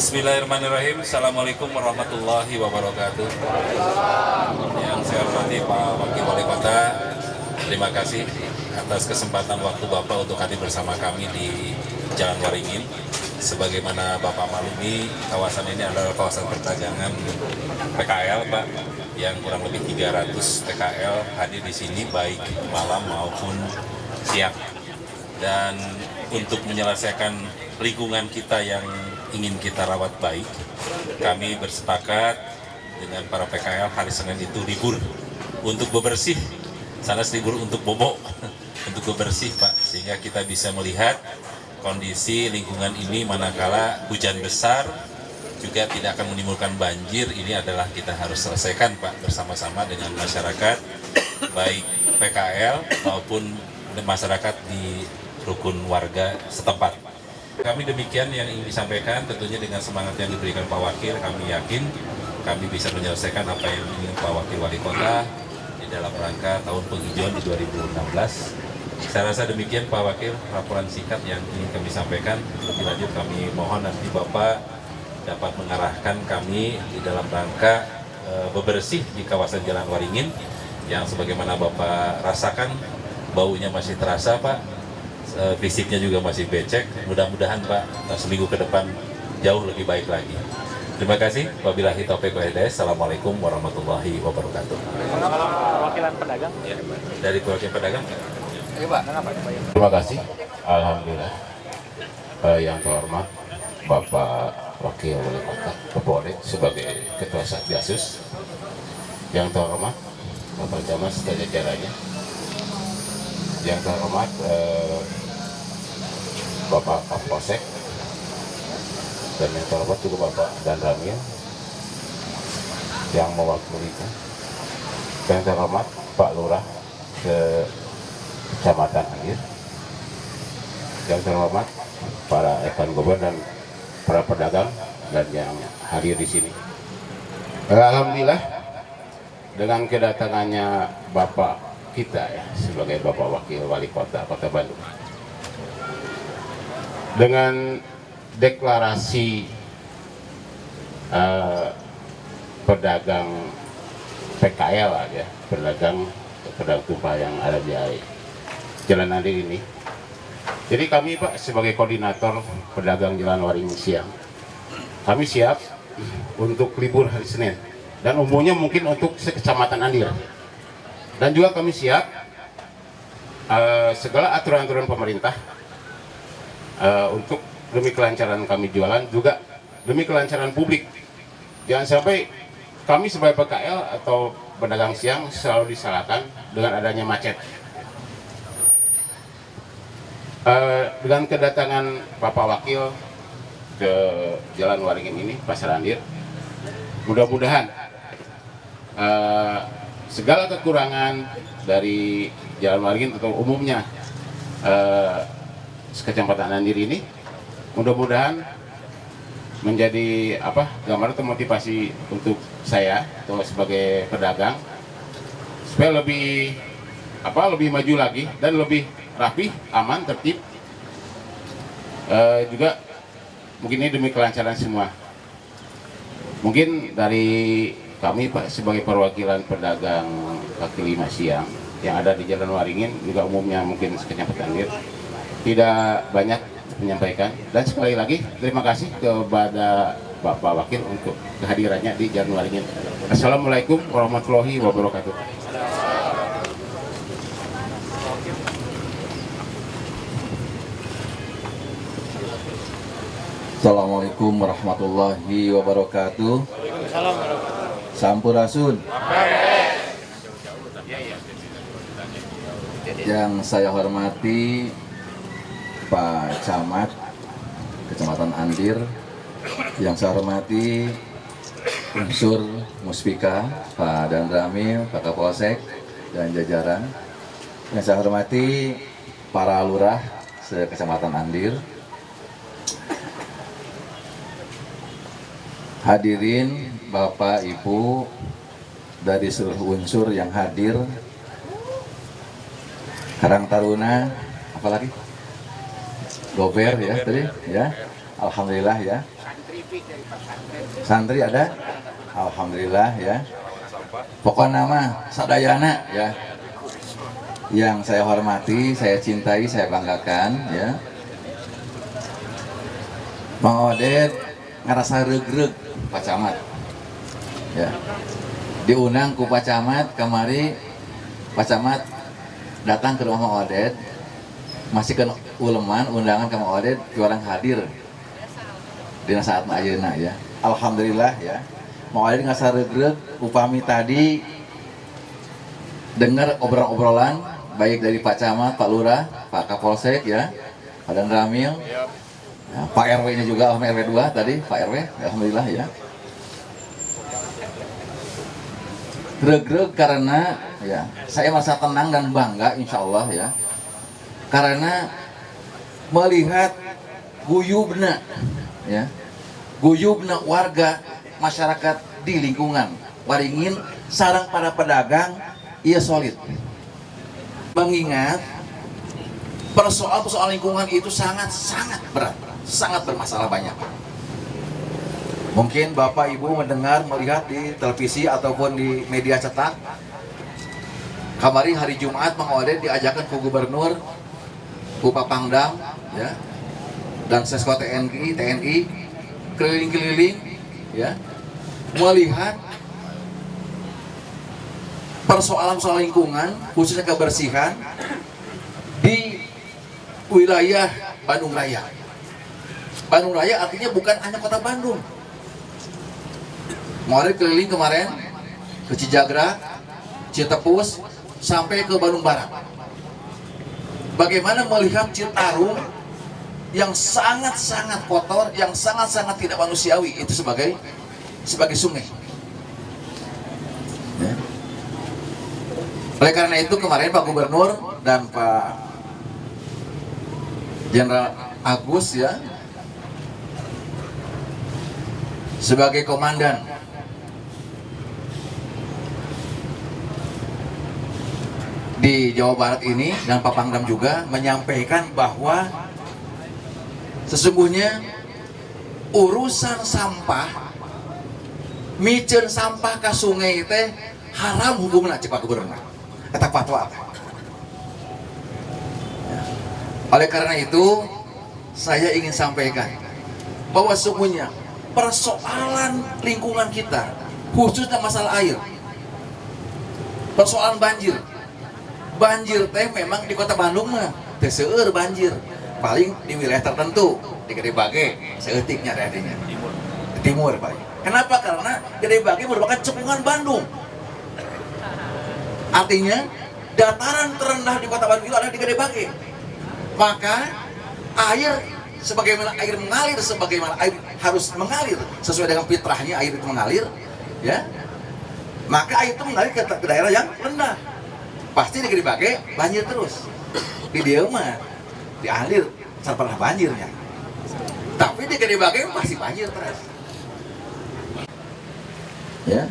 Bismillahirrahmanirrahim. Assalamualaikum warahmatullahi wabarakatuh. Yang saya hormati Pak Wakil Wali Kota, terima kasih atas kesempatan waktu Bapak untuk hadir bersama kami di Jalan Waringin. Sebagaimana Bapak maklumi, kawasan ini adalah kawasan perdagangan PKL, Pak, yang kurang lebih 300 PKL hadir di sini baik malam maupun siang. Dan untuk menyelesaikan lingkungan kita yang ingin kita rawat baik, kami bersepakat dengan para PKL hari Senin itu libur untuk bebersih, sana libur untuk bobok, untuk bebersih, Pak, sehingga kita bisa melihat kondisi lingkungan ini manakala hujan besar juga tidak akan menimbulkan banjir. Ini adalah kita harus selesaikan, Pak, bersama-sama dengan masyarakat, baik PKL maupun masyarakat di rukun warga setempat. Kami demikian yang ingin disampaikan, tentunya dengan semangat yang diberikan Pak Wakil, kami yakin kami bisa menyelesaikan apa yang ingin Pak Wakil Wali Kota di dalam rangka tahun penghijauan di 2016. Saya rasa demikian Pak Wakil, laporan singkat yang ingin kami sampaikan. Lebih lanjut kami mohon nanti Bapak dapat mengarahkan kami di dalam rangka bebersih di kawasan Jalan Waringin yang sebagaimana Bapak rasakan baunya masih terasa, Pak. Fisiknya juga masih becek. Mudah-mudahan Pak seminggu ke depan jauh lebih baik lagi. Terima kasih. Wabillahi taufiq wal hidayah. Assalamualaikum warahmatullahi wabarakatuh. Perwakilan pedagang? Ya, dari perwakilan pedagang. Iya, Pak. Terima kasih. Alhamdulillah. Yang terhormat Bapak Wakil Wali Kota Kapolri sebagai Ketua Satgasus. Yang terhormat Bapak Camat serta jajarannya. Yang terhormat Bapak Kapolsek, dan yang terhormat juga Bapak Dan Ramil yang mewakili, yang terhormat Pak Lurah Kecamatan Anggir, yang terhormat para rekan gubernur dan para pedagang dan yang hadir di sini. Alhamdulillah dengan kedatangannya Bapak kita ya sebagai Bapak Wakil Wali Kota Kota Bandung, dengan deklarasi pedagang PKL ya, pedagang tumpah yang ada di Jalan Andir ini. Jadi kami Pak sebagai koordinator pedagang Jalan Waringin siang, kami siap untuk libur hari Senin dan umumnya mungkin untuk sekecamatan Andir. Dan juga kami siap segala aturan-aturan pemerintah untuk demi kelancaran kami jualan, juga demi kelancaran publik. Jangan sampai kami sebagai PKL atau pedagang siang selalu disalahkan dengan adanya macet. Dengan kedatangan Bapak Wakil ke Jalan Waringin ini, Pasar Andir, mudah-mudahan segala kekurangan dari Jalan Waringin atau umumnya Kecamatan Andir ini mudah-mudahan menjadi gambaran atau motivasi untuk saya atau sebagai pedagang supaya lebih maju lagi dan lebih rapi, aman, tertib, juga mungkin ini demi kelancaran semua. Mungkin dari kami Pak sebagai perwakilan pedagang kaki lima siang yang ada di Jalan Waringin, juga umumnya mungkin Kecamatan Andir, tidak banyak menyampaikan. Dan sekali lagi terima kasih kepada Bapak Wakil untuk kehadirannya di Jalan Waringin. Assalamualaikum warahmatullahi wabarakatuh. Assalamualaikum warahmatullahi wabarakatuh. Sampurasun. Yang saya hormati Pak Camat Kecamatan Andir, yang saya hormati unsur Muspika, Pak Dan Ramil, Pak Kapolsek dan jajaran. Yang saya hormati para lurah se-Kecamatan Andir. Hadirin Bapak Ibu dari seluruh unsur yang hadir, Karang Taruna, apalagi Gober ya tadi ya, alhamdulillah ya. Santri ada? Alhamdulillah ya. Pokoknya nama sadayana ya. Yang saya hormati, saya cintai, saya banggakan ya. Mang Odet ngerasa regreg Pak Camat. Ya. Diundang ku Pak Camat kemari, Pak Camat datang ke rumah Mang Odet. Masih ke uleman undangan ke Mang Odet, orang hadir di saat ayeuna ya. Alhamdulillah ya. Mang Odet ngerasa regreg upami tadi dengar obrolan-obrolan baik dari Pak Camat, Pak Lurah, Pak Kapolsek ya, Pak Dan Ramil, ya, Pak RW-nya juga, RW 2 tadi, Pak RW, alhamdulillah ya. Greg karena ya saya merasa tenang dan bangga insya Allah ya, karena melihat guyubna ya, guyubna warga masyarakat di lingkungan Waringin sareng para pedagang ia solid. Mengingat persoalan lingkungan itu sangat berat, sangat bermasalah banyak. Mungkin Bapak Ibu mendengar, melihat di televisi ataupun di media cetak. Kemarin hari Jumat Mang Odet diajakkan ke Gubernur, ku Pak Pangdam, ya, dan Sesko TNI keliling-keliling, ya, melihat persoalan lingkungan, khususnya kebersihan di wilayah Bandung Raya. Bandung Raya artinya bukan hanya kota Bandung. Kemarin keliling kemarin ke Cijagra, Citepus, sampai ke Bandung Barat. Bagaimana melihat Citarum yang sangat kotor, yang sangat tidak manusiawi itu sebagai sungai. Ya. Oleh karena itu kemarin Pak Gubernur dan Pak Jenderal Agus ya sebagai komandan di Jawa Barat ini dan Pak Pangdam juga menyampaikan bahwa sesungguhnya urusan sampah, micen sampah ke sungai teh haram hukumna cek Pak Gubernur. Kata fatwa apa? Oleh karena itu saya ingin sampaikan bahwa sesungguhnya persoalan lingkungan kita, khususnya masalah air, persoalan banjir teh memang di kota Bandung mah teu seueur banjir, paling di wilayah tertentu di Gede Bage seeutiknya artinya timur paling. Kenapa? Karena Gede Bage merupakan cekungan Bandung. Artinya dataran terendah di kota Bandung itu ada di Gede Bage. Maka air sebagaimana air mengalir, sebagaimana air harus mengalir sesuai dengan fitrahnya air itu mengalir, ya. Maka air itu mengalir ke daerah yang rendah. Pasti di Gede Bage banjir terus. Di dia mah dialir sampai banjirnya. Tapi di Gede Bage masih banjir terus. Ya.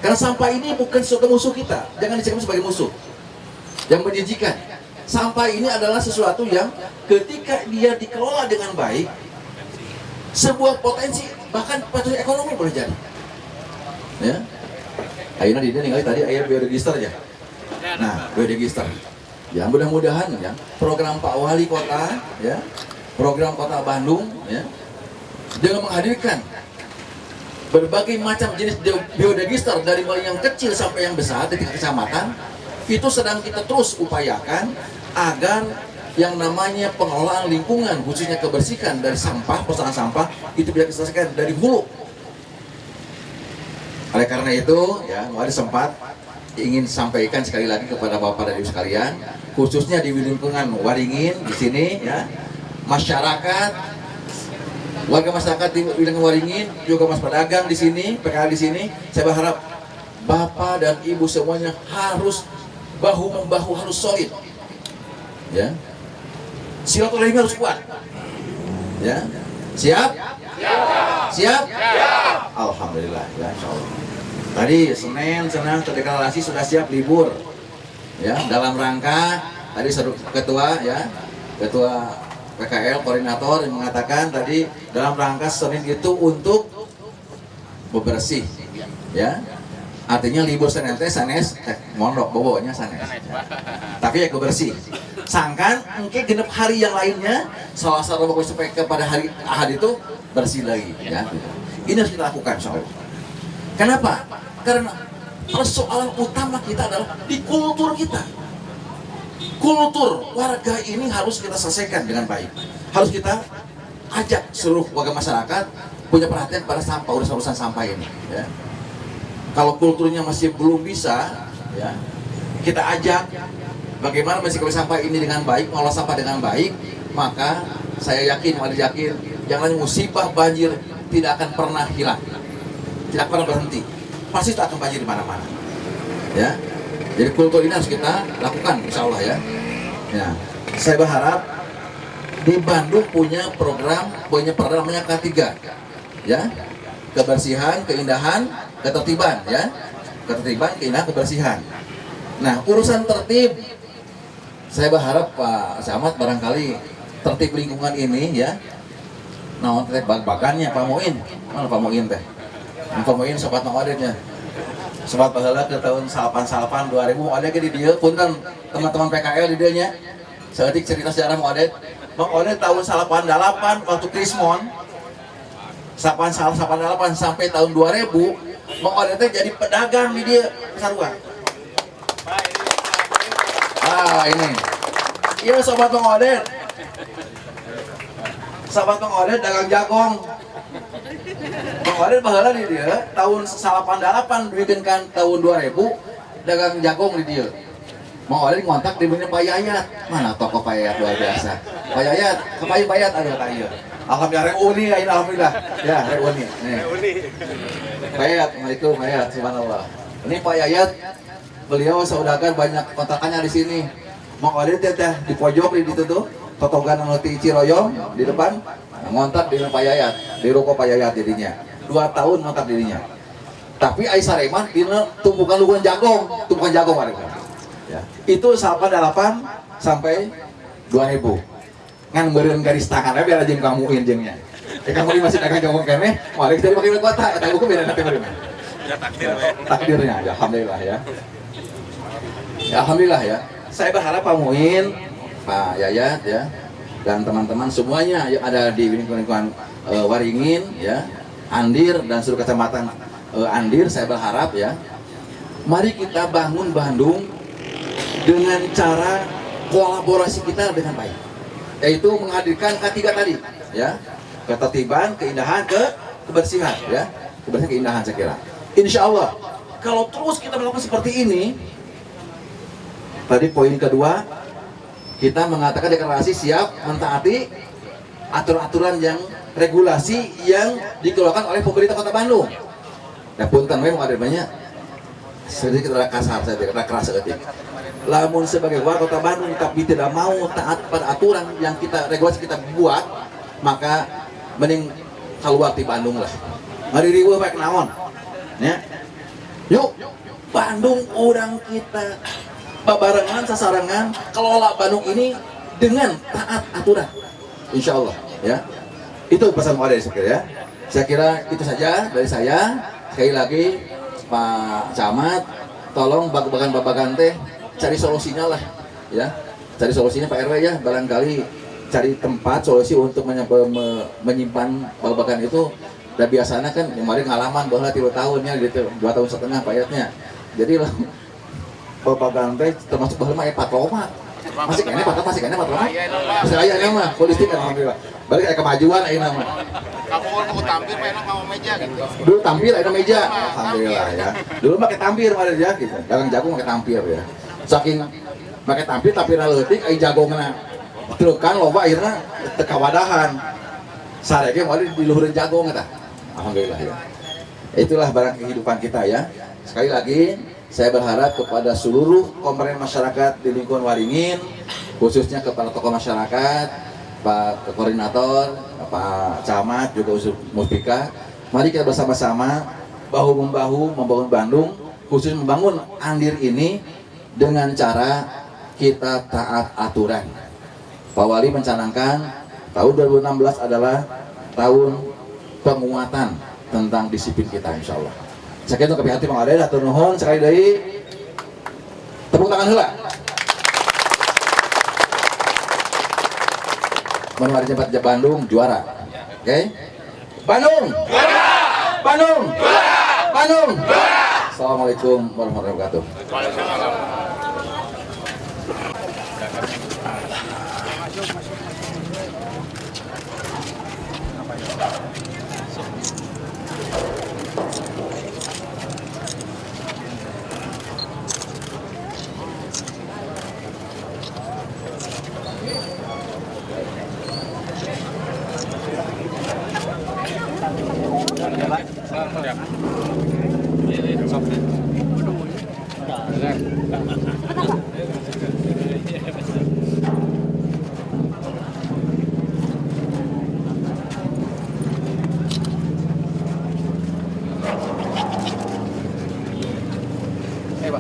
Karena sampah ini bukan suatu musuh kita, jangan dicegah sebagai musuh yang menjijikan. Sampah ini adalah sesuatu yang ketika dia dikelola dengan baik, sebuah potensi, bahkan potensi ekonomi boleh jadi. Ya, akhirnya dia ningali tadi air bioregister ya. Nah, bioregister. Ya mudah-mudahan ya program Pak Wali Kota, ya program Kota Bandung, ya dengan menghadirkan berbagai macam jenis bioregister dari mulai yang kecil sampai yang besar di tingkat kecamatan itu sedang kita terus upayakan agar yang namanya pengelolaan lingkungan khususnya kebersihan dari sampah, persoalan sampah itu bisa diselesaikan dari hulu. Oleh karena itu ya, mari sempat ingin sampaikan sekali lagi kepada Bapak dan Ibu sekalian, khususnya di lingkungan Waringin di sini ya, masyarakat, warga masyarakat di lingkungan Waringin, juga mas pedagang di sini, PKL di sini, saya berharap Bapak dan Ibu semuanya harus bahu membahu, harus solid, ya. Silaturahmi harus kuat, ya. Siap? Siap? Alhamdulillah, ya insya Allah. Tadi Senin, Senang terdeklarasi sudah siap libur, ya. Dalam rangka tadi ketua, ya, ketua PKL koordinator yang mengatakan tadi dalam rangka Senin itu untuk bebersih, ya. Artinya libur Senin teh sanes mondok boboknya sanes. Tapi ya bebersih. Sangkan mungkin genep hari yang lainnya Selasa Rabu supaya pada hari Ahad itu bersih lagi, ya. Ini harus kita lakukan soalnya. Kenapa? Karena persoalan utama kita adalah di kultur kita. Kultur warga ini harus kita selesaikan dengan baik. Harus kita ajak seluruh warga masyarakat punya perhatian pada sampah, urusan sampah ini. Ya. Kalau kulturnya masih belum bisa, ya, kita ajak bagaimana mensikapi sampah ini dengan baik, mengolah sampah dengan baik, maka saya yakin, yang lain musibah banjir tidak akan pernah hilang, tidak pernah berhenti, pasti akan banjir di mana-mana. Ya. Jadi kultur ini harus kita lakukan, insya Allah ya. Ya, saya berharap di Bandung punya program namanya K3, ya, kebersihan, keindahan, ketertiban, ya, ketertiban, keindahan, kebersihan. Nah, urusan tertib, saya berharap Pak Camat barangkali tertib lingkungan ini, ya. Nah, bag-bagannya Pak Muin, mana Pak Muin teh? Pak Muin sobat mengauditnya. Sobat baheula ke tahun 2000 ada di dia punten teman-teman PKL di dianya seetik cerita sejarah Moadet. Bang Odet tahun 88 waktu Krismon 88 sampai tahun 2000 Bang Odet jadi pedagang di dia Sarua. Ini iya sobat Bang Odet, sobat Bang Odet dagang jagong. Bang Odet baheula di dia tahun 88 bikinkan tahun 2000 dagang jagong di dia. Bang Odet ngontak di bener Pak Yayat. Mana toko Pak Yayat luar biasa. Pak Yayat, kepayu Pak Yayat ada Pak Yayat. Alhamdulillah reuni ya, alhamdulillah. Ya, reuni. Nih. Pak Yayat, Assalamualaikum Pak Yayat, subhanallah. Ini Pak Yayat, beliau saudagar banyak kontakannya di sini. Bang Odet teh di pojok di situ tuh, totogan anu ti Ciroyom di depan. Ngontak di Pak Yayat, di ruko Pak Yayat jadinya 2 tahun ngontak dirinya. Tapi Ais Sareman dina tumpukan luguan jagong ada. Ya. Itu 88 sampai 2000. Ngan beureun garis tangan biar jeung kamu injengnya. Kamu masih dagang jagong keneh, moal kita dipakai kota, eta buku beda nanti beureun. Ya takdirnya, ya alhamdulillah ya. Ya alhamdulillah ya. Saya berharap Pak Muin, Pak Yayat ya, dan teman-teman semuanya yang ada di lingkungan Waringin ya, Andir dan seluruh kecamatan Andir, saya berharap ya, mari kita bangun Bandung dengan cara kolaborasi kita dengan baik, yaitu menghadirkan K3 tadi ya, ketertiban, keindahan, kebersihan ya, kebersihan, keindahan saya kira. Insya Allah kalau terus kita melakukan seperti ini, tadi poin kedua, kita mengatakan deklarasi siap mentaati aturan-aturan yang regulasi yang dikeluarkan oleh pemerintah Kota Bandung. Nah, punten we ada banyak sedikit kasar saya tidak keras sedikit. Lamun sebagai warga Kota Bandung tapi tidak mau taat pada aturan yang kita regulasi kita buat, maka mending keluar di Bandung lah. Mari riweuh baik naon. Ya. Yuk, Bandung orang kita babarengan sasarangan kelola Bandung ini dengan taat aturan, insya Allah ya. Itu pesan Muhammad saya kira ya. Saya kira itu saja dari saya. Sekali lagi Pak Camat, tolong babagan teh cari solusinya lah ya, cari solusinya Pak RW ya, barangkali cari tempat solusi untuk menyimpan babagan itu. Dan biasanya kan kemarin ngalaman bahwa 3 tahunnya gitu, 2 tahun setengah payatnya. Jadi lah babagan teh termasuk baheula mah patroma. Masih kene patroma. Masih aya nama politik alhamdulillah. Balik aya kemajuan ayeuna mah. Kamu mau tampil mah enak mau meja gitu. Dulu tampil aya meja. Alhamdulillah ya. Dulu pakai tampil mah ya gitu. Dagang jagung pakai tampil ya. Saking pakai tampil tapi leutik aya jagongna. Terukan loba akhirnya teu kawadahan. Sarege mah di luhureun jagong eta. Alhamdulillah ya. Itulah barang kehidupan kita ya. Sekali lagi saya berharap kepada seluruh komponen masyarakat di lingkungan Waringin, khususnya kepada tokoh masyarakat, Pak Koordinator, Pak Camat, juga Usul Muspika, mari kita bersama-sama bahu-membahu membangun Bandung, khusus membangun Andir ini dengan cara kita taat aturan. Pak Wali mencanangkan Tahun 2016 adalah tahun penguatan tentang disiplin kita, insya Allah. Saya kira hati Bang Ade, atur nuhun sekali deui. Tepuk tangan heula. Menuari Jebat Bandung juara. Oke? Bandung juara. Bandung juara. Bandung juara. Assalamualaikum warahmatullahi wabarakatuh.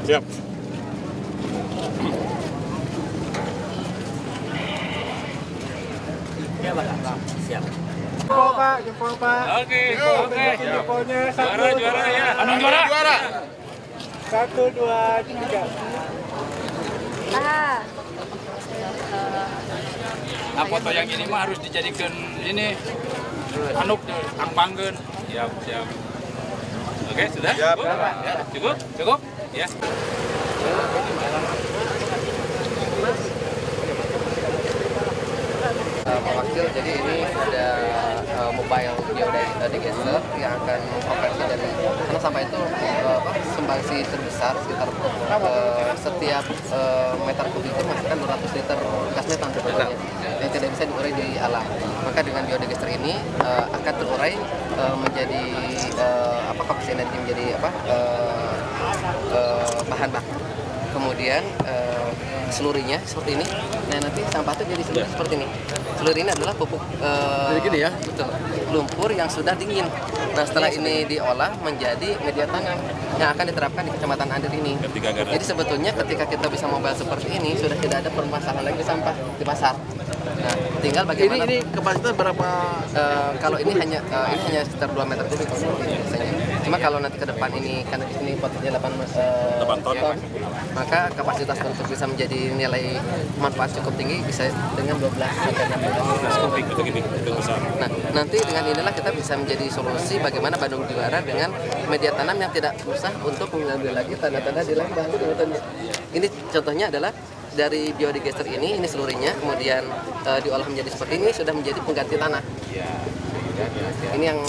Siap. Jempol Pak, jempol Pak. Oke. Jempolnya satu. Juara ya. Anong juara? 1, 2, 3. Nah, foto yang ini mah harus dijadikan ini anuk angpangkeun. Siap, siap. Oke, sudah? Siap. Cukup? Cukup? Ya. Pak Wakil, jadi ini ada mobile biodigester yang akan operasi dari karena sampah itu sumbangsi terbesar sekitar setiap meter kubik itu menghasilkan 200 liter gas metan sebenarnya yang tidak bisa diurai di alam. Maka dengan biodigester ini akan terurai menjadi koefisien nanti menjadi bahan baku. Kemudian selurinya seperti ini. Nah, nanti sampah itu jadi seluri seperti ini. Seluri ini adalah pupuk jadi gini ya? Betul. Lumpur yang sudah dingin. Nah, setelah ini diolah menjadi media tanam yang akan diterapkan di Kecamatan Andir ini. Jadi sebetulnya ketika kita bisa mobile seperti ini sudah tidak ada permasalahan lagi sampah di pasar. Nah, tinggal bagaimana ini kapasitas berapa? Kalau ini hanya sekitar 2 meter kubik biasanya. Cuma kalau nanti ke depan ini karena di sini potnya 8 ton, maka kapasitas untuk bisa menjadi nilai manfaat cukup tinggi bisa dengan 12 sampai 16 kubik. Itu besar. Nah, nanti dengan inilah kita bisa menjadi solusi bagaimana Bandung juara dengan media tanam yang tidak susah untuk mengambil lagi tanda-tanda di lambang. Ini contohnya adalah dari biodigester ini selurinya, kemudian diolah menjadi seperti ini, sudah menjadi pengganti tanah. Ini yang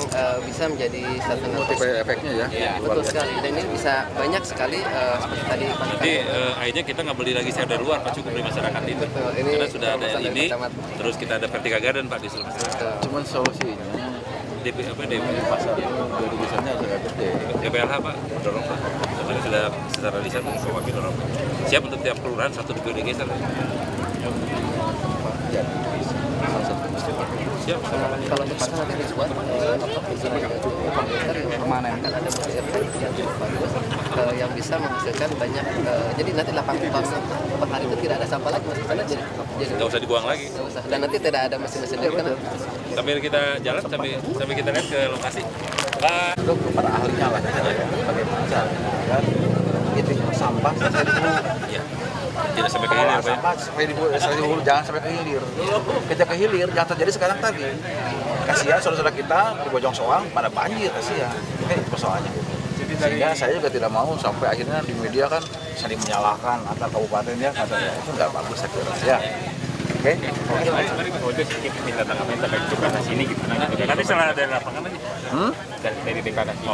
bisa menjadi satu multiplier efeknya ya. Betul sekali, dan ini bisa banyak sekali seperti tadi. Jadi akhirnya kita nggak beli lagi share dari luar, Pak, cukup dari masyarakat ini. Ini Karena sudah ada ini, terus kita ada Vertical Garden, Pak, di seluruh masyarakat. Cuman solusinya DP pasar dari misalnya agak gede. DPLH, Pak, dorong, Pak. Kemarin sudah secara lisan mewakili dorong. Siap untuk tiap kelurahan 1 biodigester. Siap. Kalau untuk pasar nanti dibuat komputer yang mana akan ada multi efek yang cukup bagus yang bisa menghasilkan banyak. Jadi nanti 8 ton per hari itu tidak ada sampah lagi, Mas. Karena jadi Nggak usah dibuang lagi. nggak usah. Dan nanti tidak ada mesin-mesin lagi kan. Sambil kita jalan, sambil kita lihat ke lokasi. Pak. Itu para ahlinya lah bagaimana cara itu sampah selesai dulu. Ya. Tidak sampai ke hilir, Pak. Sampah selesai dulu, jangan sampai ke hilir. Ketika ke hilir jangan terjadi sekarang tadi. Kasihan saudara-saudara kita di Bojong Soang pada banjir, kasihan. Ini persoalannya. Sehingga saya juga tidak mau sampai akhirnya di media kan saling menyalahkan antar kabupaten ya, katanya itu nggak bagus saya kira. Ya. Oke. Minta tanggapan terkait deklarasi ini gimana? Nanti setelah ada lapangan aja. Dari deklarasi.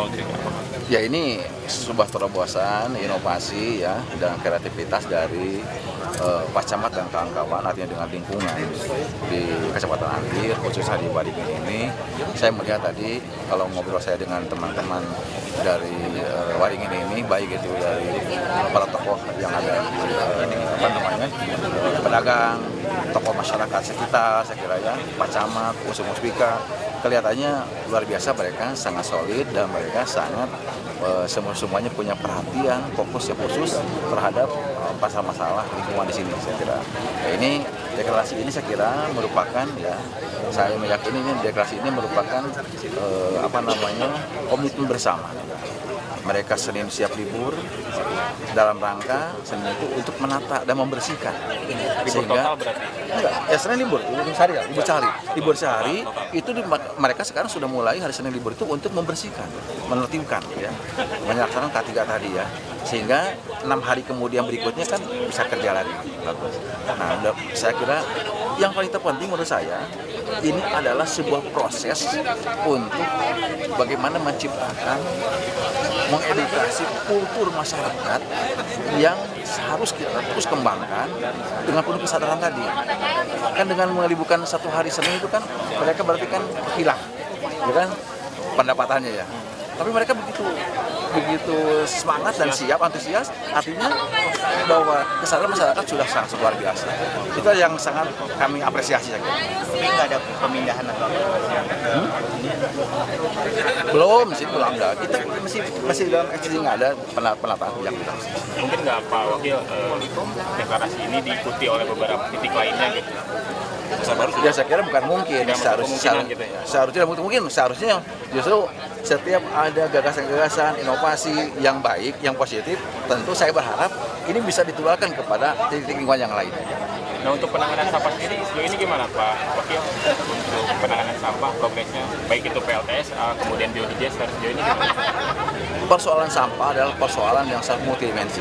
Ya ini sebuah terobosan, inovasi ya dan kreativitas dari Pak Camat dan kawan-kawan, artinya dengan lingkungan di Kecamatan Andir, khususnya di Waringin ini. Saya melihat tadi kalau ngobrol saya dengan teman-teman dari Waringin ini, baik itu dari para tokoh yang ada di pedagang, tokoh masyarakat sekitar, saya kira ya, Pak Camat, Muspika, kelihatannya luar biasa, mereka sangat solid dan mereka sangat semuanya punya perhatian fokus terhadap masalah-masalah lingkungan di sini, saya kira. Nah, ini deklarasi ini saya kira merupakan ya, saya meyakini ini deklarasi ini merupakan komitmen bersama. Mereka Senin siap libur dalam rangka Senin itu untuk menata dan membersihkan. Sehingga enggak, ya Senin libur sehari ya, libur sehari itu mereka sekarang sudah mulai hari Senin libur itu untuk membersihkan, menertibkan ya, melaksanakan K3 tadi ya. Sehingga 6 hari kemudian berikutnya kan bisa kerja lagi. Bagus. Nah, saya kira yang paling terpenting menurut saya ini adalah sebuah proses untuk bagaimana menciptakan, mengedukasi kultur masyarakat yang harus kita terus kembangkan dengan penuh kesadaran tadi. Kan dengan meliburkan 1 hari Senin itu kan mereka berarti kan hilang, ya kan pendapatannya ya. Tapi mereka begitu semangat dan siap, antusias, artinya bahwa kesadaran masyarakat sudah sangat luar biasa. Itu yang sangat kami apresiasi. Tapi nggak ada pemindahan atau apa? Belum ada. Kita masih dalam eksekusi, nggak ada penataan yang kita. Mungkin nggak Pak Wakil, deklarasi ini diikuti oleh beberapa titik lainnya gitu. Ya saya kira bukan mungkin, seharusnya mungkin seharusnya justru setiap ada gagasan-gagasan inovasi yang baik, yang positif, tentu saya berharap ini bisa ditularkan kepada titik lingkungan yang lain. Nah, untuk penanganan sampah sendiri sejauh ini gimana Pak Wakil? Untuk penanganan sampah progresnya, baik itu PLTSA, kemudian biodigesel, sejauh ini gimana? Persoalan sampah adalah persoalan yang sangat multidimensi.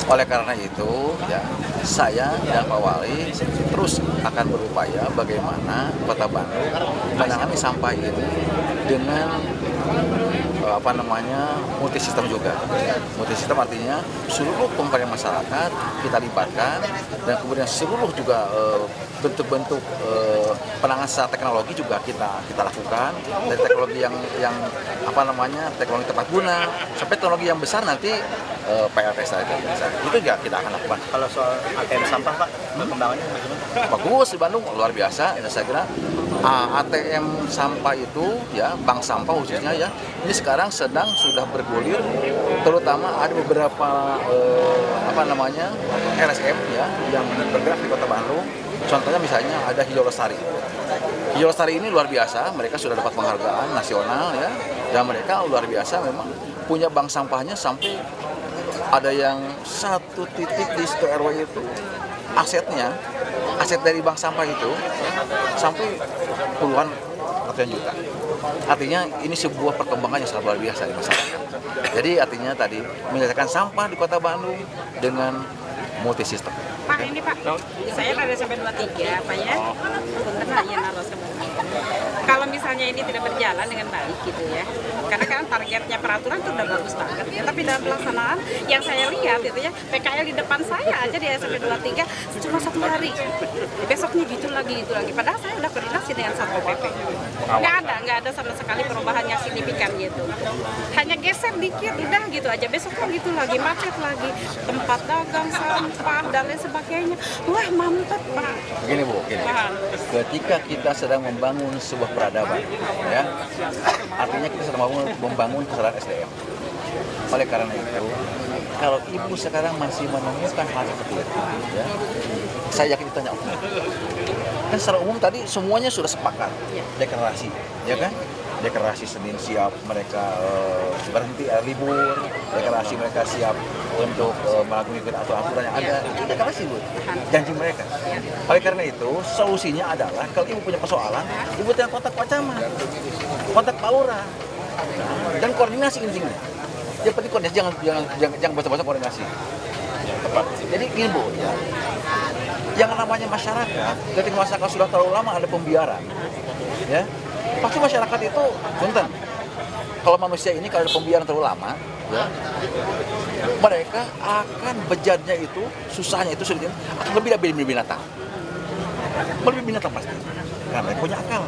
Oleh karena itu, ya, saya dan Pak Wali terus akan berupaya bagaimana Kota Bandung menangani sampah ini dengan multisistem juga. Multisistem artinya seluruh komponen masyarakat kita libatkan, dan kemudian seluruh juga bentuk-bentuk penanganan secara teknologi juga kita lakukan, dari teknologi yang teknologi tepat guna sampai teknologi yang besar nanti PLTS itu juga kita akan lakukan. Kalau soal ATM sampah Pak, perkembangannya bagaimana? Bagus di Bandung, luar biasa. Dan saya kira ATM sampah itu ya, bank sampah khususnya ya, ini sekarang sudah bergulir, terutama ada beberapa LSM ya yang bergerak di Kota Bandung. Contohnya misalnya ada Hijau Lestari. Hijau Lestari ini luar biasa, mereka sudah dapat penghargaan nasional ya, dan mereka luar biasa memang punya bank sampahnya sampai ada yang 1 titik di situ RW itu aset dari bank sampah itu sampai puluhan ratusan juta. Artinya ini sebuah perkembangan yang sangat luar biasa di masyarakat. Jadi artinya tadi menyelesaikan sampah di Kota Bandung dengan multisistem. Pak, ini Pak, saya pada sampai 23 Pak ya. Punten ya naruh sebenarnya. Kalau misalnya ini tidak berjalan dengan baik gitu ya. Karena kan targetnya peraturan itu udah bagus banget ya, tapi dalam pelaksanaan yang saya lihat itu ya, PKL di depan saya aja di SMP 23 cuma 1 hari. Besoknya gitu lagi. Padahal saya udah koordinasi dengan Satpol PP. Nggak ada sama sekali perubahan yang signifikan gitu. Hanya geser dikit udah gitu aja. Besoknya gitu lagi, macet lagi. Tempat dagang, sampah dan lain sebagainya. Wah, mantap Pak. Begini Bu, ketika kita sedang membangun sebuah peradaban, ya, artinya kita sedang membangun kesadaran SDM. Oleh karena itu, kalau Ibu sekarang masih menemukan hal seperti itu, ya, saya yakin itu hanya umum. Kan secara umum tadi semuanya sudah sepakat, deklarasi, ya kan? Deklarasi Senin siap mereka berhenti libur, deklarasi mereka siap untuk mengikuti aturan yang ada. Itu deklarasi Bu, janji mereka. Oleh karena itu, solusinya adalah kalau Ibu punya persoalan, Ibu tinggal kontak Pak Camat, kontak Pak Lurah, dan koordinasi intinya. Yang penting koordinasi, jangan basa-basa koordinasi. Jadi gini Bu, ya, yang namanya masyarakat, ketika masyarakat sudah terlalu lama ada pembiaran, ya, pasti masyarakat itu, kalau manusia ini kalau ada pembiaran terlalu lama, ya, mereka akan bejatnya itu, susahnya itu, sulitnya akan lebih dari binatang. Lebih binatang pasti, karena punya akal.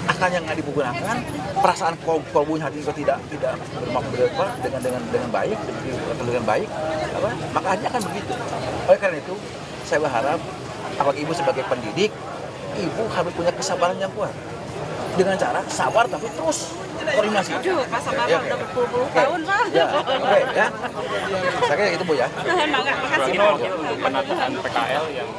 Akal yang nggak digunakan, perasaan kalbunya hati juga tidak dengan baik, maka hanya akan begitu. Oleh karena itu, saya berharap, apalagi Ibu sebagai pendidik, Ibu harus punya kesabaran yang kuat. Dengan cara sabar tapi terus koordinasi. Aduh, Pak sabar udah berpuluh-puluh tahun Pak. Ya. Saya kira itu Bu ya. Makasih Ini Pak. untuk penataan PKL yang